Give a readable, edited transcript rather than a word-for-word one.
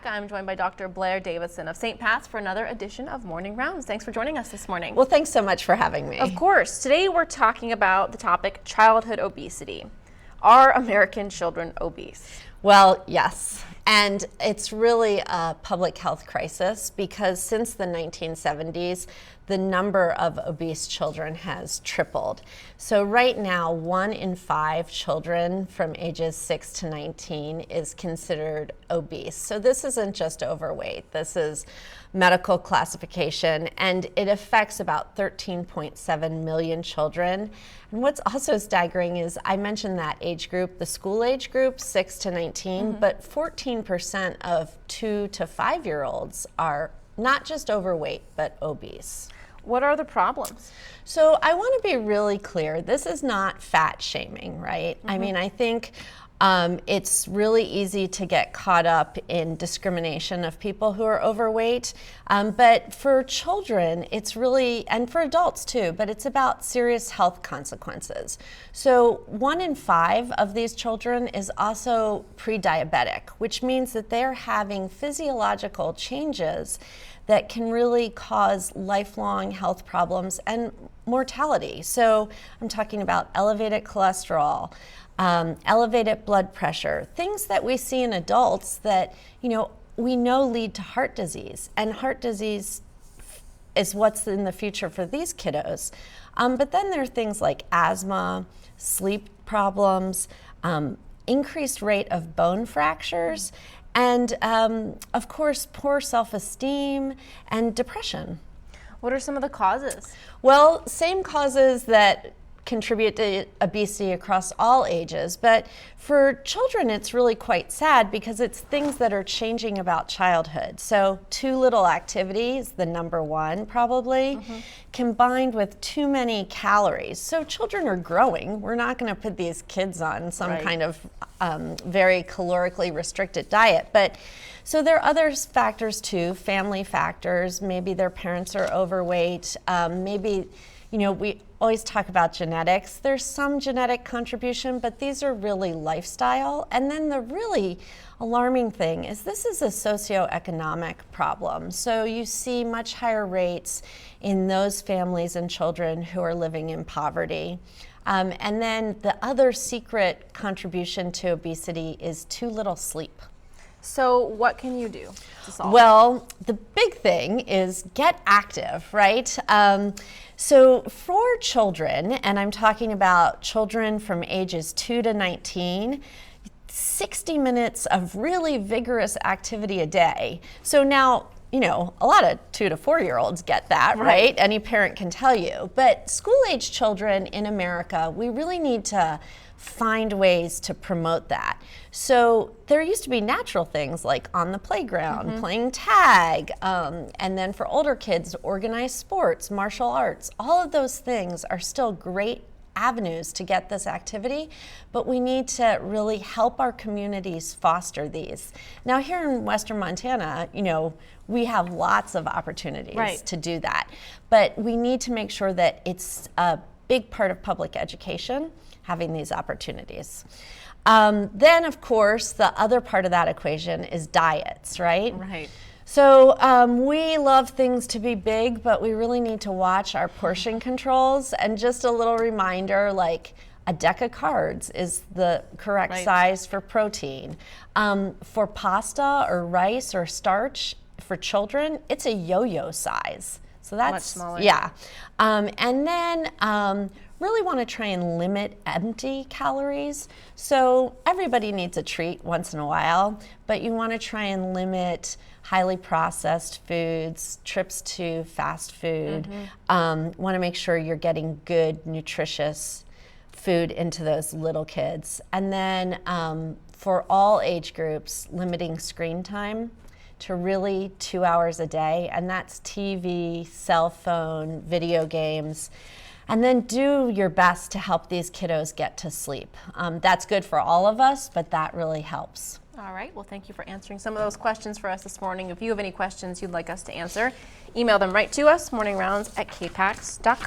back. I'm joined by Dr. Blair Davison of St. Pat's for another edition of Morning Rounds. Thanks for joining us this morning. Well, thanks so much for having me. Of course. Today we're talking about the topic childhood obesity. Are American children obese? Well, yes. And it's really a public health crisis because since the 1970s, the number of obese children has tripled. So right now, 1 in 5 children from ages 6 to 19 is considered obese. So this isn't just overweight. This is medical classification, and it affects about 13.7 million children. And what's also staggering is I mentioned that age group, the school age group, 6 to 19, but 14% of 2 to 5-year-olds are not just overweight, but obese. What are the problems? So I want to be really clear. This is not fat shaming, right? I mean, I think it's really easy to get caught up in discrimination of people who are overweight. But for children, it's really, and for adults too, but it's about serious health consequences. So 1 in 5 of these children is also pre-diabetic, which means that they're having physiological changes that can really cause lifelong health problems and mortality. So I'm talking about elevated cholesterol, elevated blood pressure, things that we see in adults that, we know lead to heart disease. And heart disease is what's in the future for these kiddos. But then there are things like asthma, sleep problems, increased rate of bone fractures, and of course, poor self-esteem and depression. What are some of the causes? Well, same causes that contribute to obesity across all ages, but for children it's really quite sad because it's things that are changing about childhood. So too little activity is the number one probably, combined with too many calories. So children are growing. We're not going to put these kids on some kind of very calorically restricted diet, but so there are other factors too, family factors. Maybe their parents are overweight, maybe we always talk about genetics. There's some genetic contribution, but these are really lifestyle. And then the really alarming thing is this is a socioeconomic problem. So you see much higher rates in those families and children who are living in poverty. And then the other secret contribution to obesity is too little sleep. So what can you do to solve Well, the big thing is get active, right? So for children, and I'm talking about children from ages 2 to 19, 60 minutes of really vigorous activity a day. So now, a lot of 2 to 4-year-olds get that, right? Any parent can tell you. But school-age children in America, we really need to find ways to promote that. So there used to be natural things like on the playground, playing tag, and then for older kids, organized sports, martial arts. All of those things are still great avenues to get this activity, but we need to really help our communities foster these. Now here in Western Montana, we have lots of opportunities to do that, but we need to make sure that it's a big part of public education, having these opportunities. Then, of course, the other part of that equation is diets, right? Right. So we love things to be big, but we really need to watch our portion controls. And just a little reminder, like a deck of cards is the correct size for protein. For pasta or rice or starch, for children, it's a yo-yo size. So that's much smaller. Yeah. And then really want to try and limit empty calories. So everybody needs a treat once in a while, but you want to try and limit highly processed foods, trips to fast food. Want to make sure you're getting good, nutritious food into those little kids. And then for all age groups, limiting screen time to really 2 hours a day, and that's TV, cell phone, video games. And then do your best to help these kiddos get to sleep. That's good for all of us, but that really helps. All right, well, thank you for answering some of those questions for us this morning. If you have any questions you'd like us to answer, email them right to us, morningrounds@kpax.com.